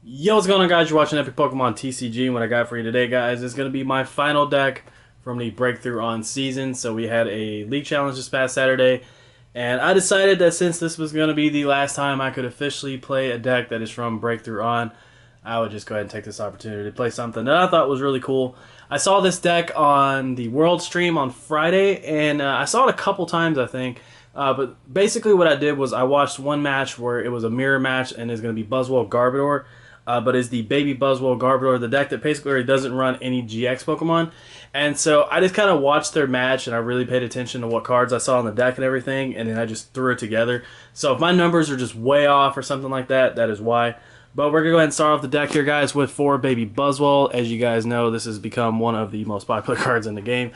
Yo, what's going on, guys? You're watching Epic Pokemon TCG, and what I got for you today, guys, is going to be my final deck from the Breakthrough On season. So we had a League Challenge this past Saturday, and I decided that since this was going to be the last time I could officially play a deck that is from Breakthrough On, I would just go ahead and take this opportunity to play something that I thought was really cool. I saw this deck on the World stream on Friday, and I saw it a couple times, I think. But basically what I did was I watched one match where it was a mirror match, and it's going to be Buzzwole Garbodor. But is the baby Buzzwole Garbodor, the deck that basically doesn't run any GX Pokemon. And so I just kind of watched their match, and I really paid attention to what cards I saw on the deck and everything, and then I just threw it together. So if my numbers are just way off or something like that, that is why. But we're going to go ahead and start off the deck here, guys, with 4 baby Buzzwole. As you guys know, this has become one of the most popular cards in the game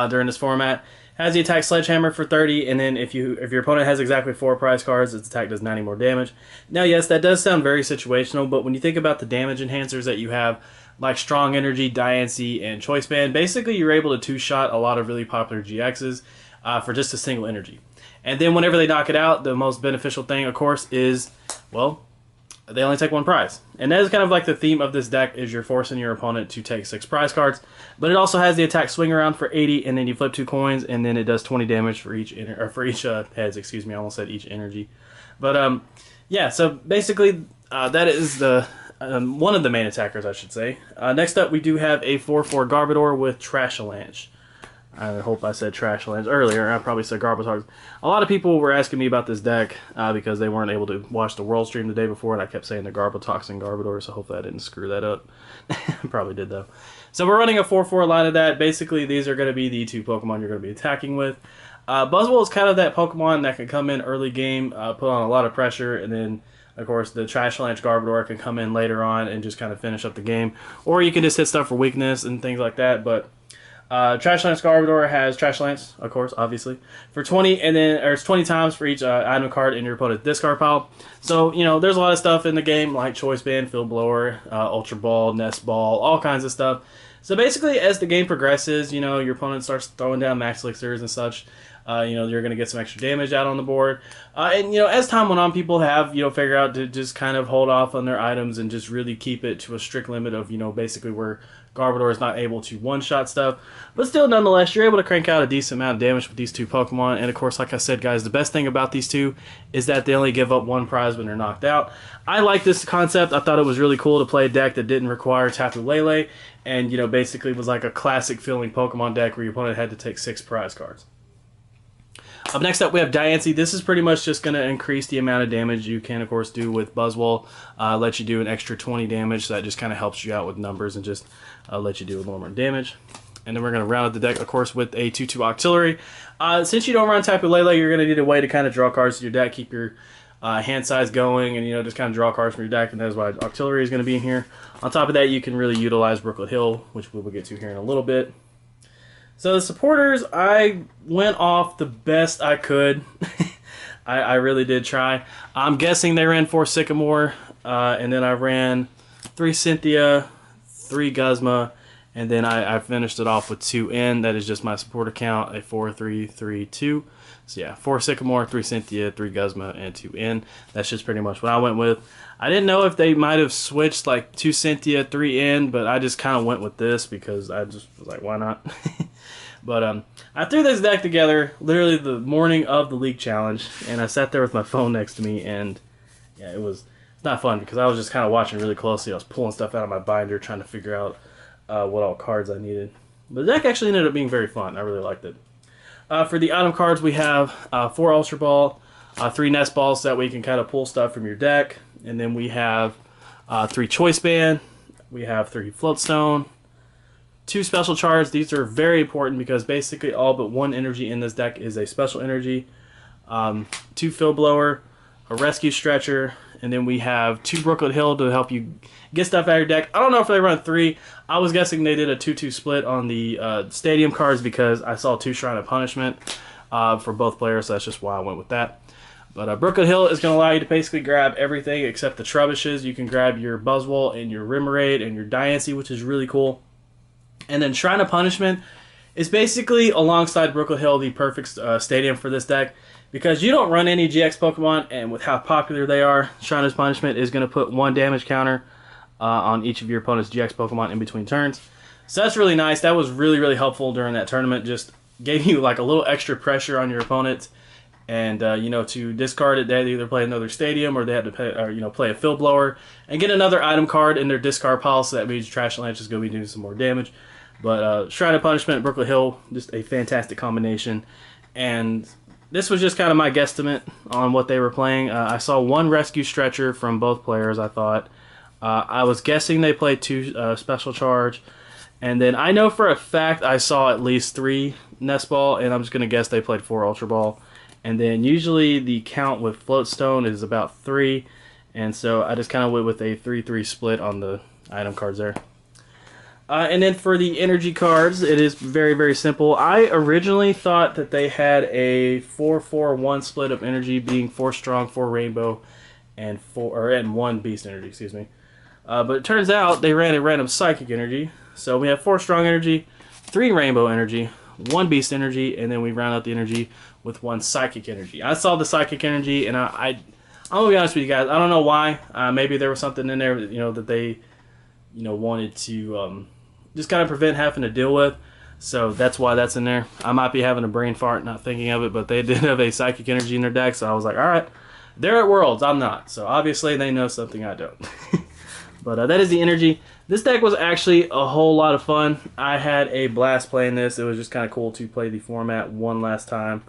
during this format. Has the attack Sledgehammer for 30, and then if your opponent has exactly 4 prize cards, its attack does 90 more damage. Now, yes, that does sound very situational, but when you think about the damage enhancers that you have, like Strong Energy, Diancie, and Choice Band, basically you're able to two-shot a lot of really popular GXs for just a single energy. And then whenever they knock it out, the most beneficial thing, of course, is, well, they only take 1 prize. And that is kind of like the theme of this deck, is you're forcing your opponent to take 6 prize cards. But it also has the attack swing around for 80, and then you flip 2 coins, and then it does 20 damage for each heads, excuse me, I almost said each energy. But yeah, so basically that is the one of the main attackers, I should say. Next up, we do have a 4/4 Garbodor with Trashalanche. I hope I said Trashalanche earlier. I probably said Garbodor. A lot of people were asking me about this deck because they weren't able to watch the World stream the day before, and I kept saying the Garbotox and Garbodor, so hopefully I didn't screw that up. Probably did, though. So we're running a 4/4 line of that. Basically, these are going to be the 2 Pokemon you're going to be attacking with. Buzzwole is kind of that Pokemon that can come in early game, put on a lot of pressure, and then, of course, the Trashalanche Garbodor can come in later on and just kind of finish up the game. Or you can just hit stuff for weakness and things like that, but Trashalanche Garbodor has Trashalanche, of course, obviously, for 20, and then it's 20 times for each item card in your opponent's discard pile. So, you know, there's a lot of stuff in the game like Choice Band, Field Blower, Ultra Ball, Nest Ball, all kinds of stuff. So basically, as the game progresses, you know, your opponent starts throwing down max elixirs and such. You know, you're going to get some extra damage out on the board. And, you know, as time went on, people have, you know, figured out to just kind of hold off on their items and just really keep it to a strict limit of, you know, basically where Garbodor is not able to one-shot stuff. But still, nonetheless, you're able to crank out a decent amount of damage with these 2 Pokemon. And, of course, like I said, guys, the best thing about these 2 is that they only give up 1 prize when they're knocked out. I like this concept. I thought it was really cool to play a deck that didn't require Tapu Lele and, you know, basically was like a classic-feeling Pokemon deck where your opponent had to take 6 prize cards. Next up, we have Diancie. This is pretty much just going to increase the amount of damage you can, of course, do with Buzzwole. Let you do an extra 20 damage, so that just kind of helps you out with numbers and just let you do a little more damage. And then we're going to round out the deck, of course, with a 2/2 Octillery. Since you don't run Tapu Lele, you're going to need a way to kind of draw cards to your deck, keep your hand size going, and, you know, just kind of draw cards from your deck, and that's why Octillery is going to be in here. On top of that, you can really utilize Brooklet Hill, which we will get to here in a little bit. So the supporters, I went off the best I could. I really did try. I'm guessing they ran 4 Sycamore, and then I ran 3 Cynthia, 3 Guzma, and then I finished it off with 2 N. That is just my supporter count, a 4-3-3-2. So yeah, 4 Sycamore, 3 Cynthia, 3 Guzma, and 2 N. That's just pretty much what I went with. I didn't know if they might have switched like 2 Cynthia, 3 N, but I just kind of went with this because I just was like, why not? But I threw this deck together literally the morning of the League Challenge, and I sat there with my phone next to me, and yeah, it's not fun because I was just kind of watching really closely. I was pulling stuff out of my binder, trying to figure out what all cards I needed. But the deck actually ended up being very fun. I really liked it. For the item cards, we have 4 Ultra Ball, 3 Nest Balls, so that way you can kind of pull stuff from your deck. And then we have 3 Choice Band, we have 3 Floatstone, 2 Special Charge. These are very important because basically all but 1 energy in this deck is a special energy, 2 Field Blower, a Rescue Stretcher, and then we have 2 Brooklet Hill to help you get stuff out of your deck. I don't know if they run 3. I was guessing they did a 2/2 split on the Stadium cards because I saw 2 Shrine of Punishment for both players, so that's just why I went with that. But Brooklet Hill is going to allow you to basically grab everything except the Trubbishes. You can grab your Buzzwole and your Remoraid and your Diancie, which is really cool. And then Shrine of Punishment is basically, alongside Brooklet Hill, the perfect stadium for this deck. Because you don't run any GX Pokemon, and with how popular they are, Shrine of Punishment is going to put 1 damage counter on each of your opponent's GX Pokemon in between turns. So that's really nice. That was really, really helpful during that tournament. Just gave you like a little extra pressure on your opponent. And, you know, to discard it, they had to either play another stadium or they had to play, or, you know, play a field blower and get another item card in their discard pile. So that means Trashalanche is going to be doing some more damage. But Shrine of Punishment, Brooklet Hill, just a fantastic combination. And this was just kind of my guesstimate on what they were playing. I saw one Rescue Stretcher from both players, I thought. I was guessing they played 2 Special Charge. And then I know for a fact I saw at least 3 Nest Ball, and I'm just going to guess they played 4 Ultra Ball. And then usually the count with Float Stone is about 3, and so I just kind of went with a 3-3 split on the item cards there. And then for the energy cards, it is very, very simple. I originally thought that they had a 4-4-1 split of energy, being 4 strong, 4 rainbow, and 1 beast energy, excuse me. But it turns out they ran a random psychic energy. So we have 4 strong energy, 3 rainbow energy, 1 beast energy, and then we round out the energy with 1 psychic energy. I saw the psychic energy, and I'm gonna be honest with you guys. I don't know why. Maybe there was something in there, you know, that they, you know, wanted to just kind of prevent having to deal with. So that's why that's in there. I might be having a brain fart, not thinking of it, but they did have a psychic energy in their deck, so I was like, all right, they're at Worlds, I'm not. So obviously they know something I don't. But that is the energy. This deck was actually a whole lot of fun. I had a blast playing this. It was just kind of cool to play the format one last time.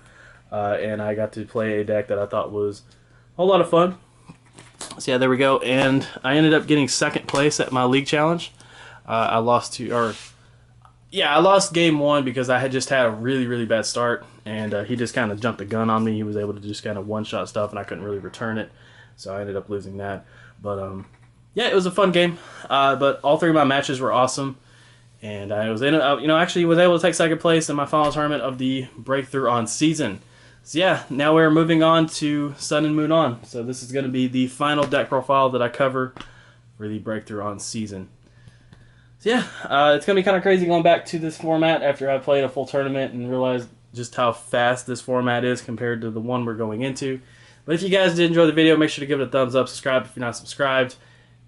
And I got to play a deck that I thought was a whole lot of fun. So yeah, there we go. And I ended up getting 2nd place at my league challenge. I lost I lost game 1 because I had just had a really, really bad start. And he just kind of jumped the gun on me. He was able to just kind of one-shot stuff, and I couldn't really return it. So I ended up losing that. But yeah, it was a fun game, but all 3 of my matches were awesome, and I was actually was able to take 2nd place in my final tournament of the Breakthrough on Season. So yeah, now we're moving on to Sun and Moon On. So this is going to be the final deck profile that I cover for the Breakthrough on Season. So yeah, it's going to be kind of crazy going back to this format after I played a full tournament and realized just how fast this format is compared to the one we're going into. But if you guys did enjoy the video, make sure to give it a thumbs up, subscribe if you're not subscribed.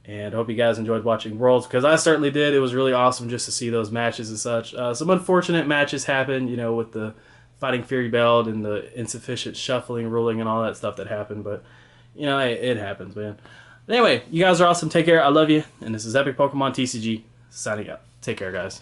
And I hope you guys enjoyed watching Worlds, because I certainly did. It was really awesome just to see those matches and such. Some unfortunate matches happened, you know, with the Fighting Fury Belt and the insufficient shuffling, ruling, and all that stuff that happened. But, you know, it happens, man. But anyway, you guys are awesome. Take care. I love you. And this is Epic Pokemon TCG signing out. Take care, guys.